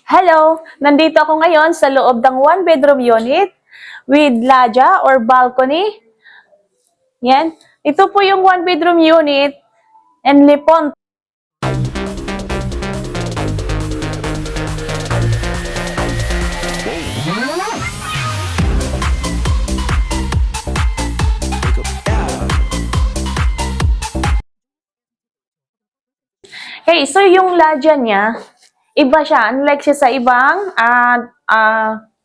Hello! Nandito ako ngayon sa loob ng one-bedroom unit with lodgia or balcony. Yan. Ito po yung one-bedroom unit and lipon. Okay, so yung lodgia niya, iba siya. Unlike siya sa ibang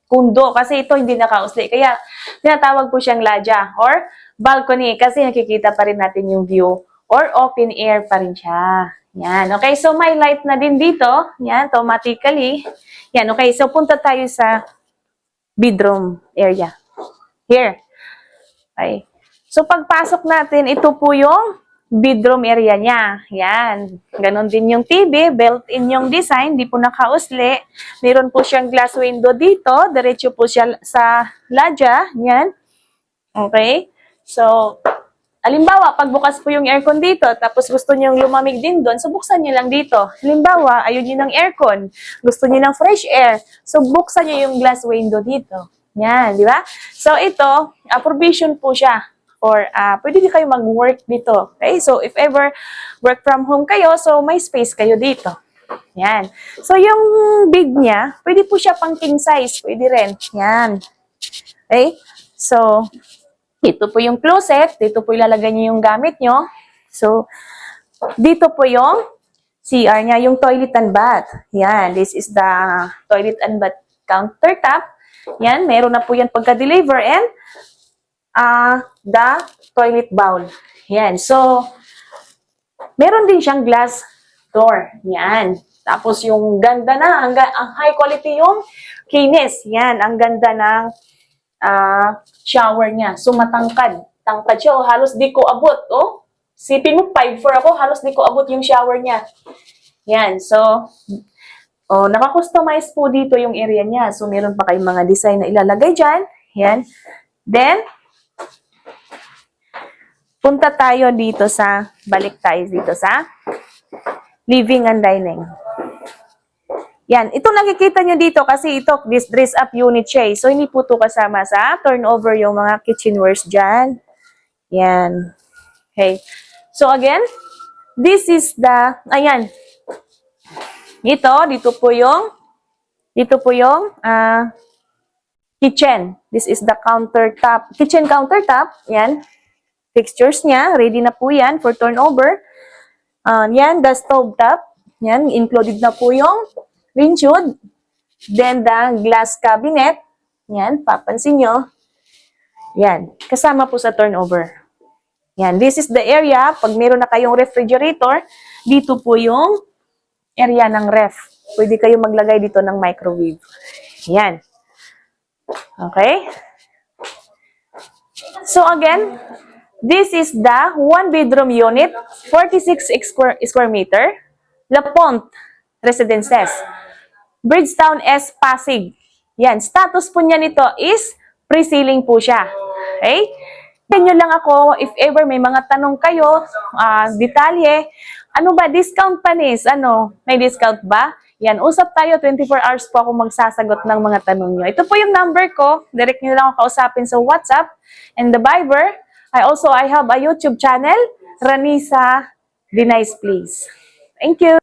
kundo kasi ito hindi nakausli. Kaya tinatawag po siyang lodgia or balcony kasi nakikita pa rin natin yung view or open air pa rin siya. Yan. Okay, so may light na din dito. Yan, automatically. Yan, okay. So punta tayo sa bedroom area. Here. Okay. So pagpasok natin, ito po yung bedroom area niya. Yan. Ganon din yung TV, built-in yung design, di po nakausli. Meron po siyang glass window dito, diretso po siya sa lodgia. Yan. Okay? So, halimbawa, pagbukas po yung aircon dito, tapos gusto niyong lumamig din doon, so buksan niyo lang dito. Halimbawa, ayun niyo ng aircon, gusto niyo ng fresh air, so buksan niyo yung glass window dito. Yan, di ba? So, ito, provision po siya. Or pwede din kayo mag-work dito. Okay? So, if ever work from home kayo, so may space kayo dito. Yan. So, yung bed niya, pwede po siya pang king size. Pwede rin. Yan. Okay? So, dito po yung closet. Dito po ilalagay niyo yung gamit niyo. So, dito po yung CR niya, yung toilet and bath. Yan. This is the toilet and bath countertop. Yan. Meron na po yan pagka-deliver and the toilet bowl. Yan. So, meron din siyang glass door. Yan. Tapos yung ganda na, ang high quality yung kinis. Yan. Ang ganda ng shower niya. So, matangkad. Tangkad siya. Oh, halos di ko abot. Oh. Sipin mo, 5'4" ako. Halos di ko abot yung shower niya. Yan. So, naka-customize po dito yung area niya. So, meron pa kayong mga design na ilalagay dyan. Yan. Then, punta tayo dito balik tayo dito sa living and dining. Yan, ito nakikita nyo dito kasi ito, this dress up unit siya. So, hindi po ito kasama sa turnover yung mga kitchenwares dyan. Yan. Okay. So, again, this is the, ayan. Dito po yung kitchen. This is the countertop, kitchen countertop. Yan. Fixtures niya, ready na po yan for turnover. Yan, the stove top. Yan, included na po yung range hood. Then, the glass cabinet. Yan, papansin nyo. Yan, kasama po sa turnover. Yan, this is the area. Pag meron na kayong refrigerator, dito po yung area ng ref. Pwede kayo maglagay dito ng microwave. Yan. Okay? So, again, this is the one-bedroom unit, 46 square meter, La Ponte Residences, Bridgetown S. Pasig. Yan, status po niya nito is pre-sealing po siya. Okay? Yan lang ako, if ever may mga tanong kayo, detalye, ano ba, discount pa nis? May discount ba? Yan, usap tayo, 24 hours po ako magsasagot ng mga tanong nyo. Ito po yung number ko, direct nyo lang ako kausapin sa WhatsApp and the Viber. I have a YouTube channel, Ranisa Denice Please. Thank you.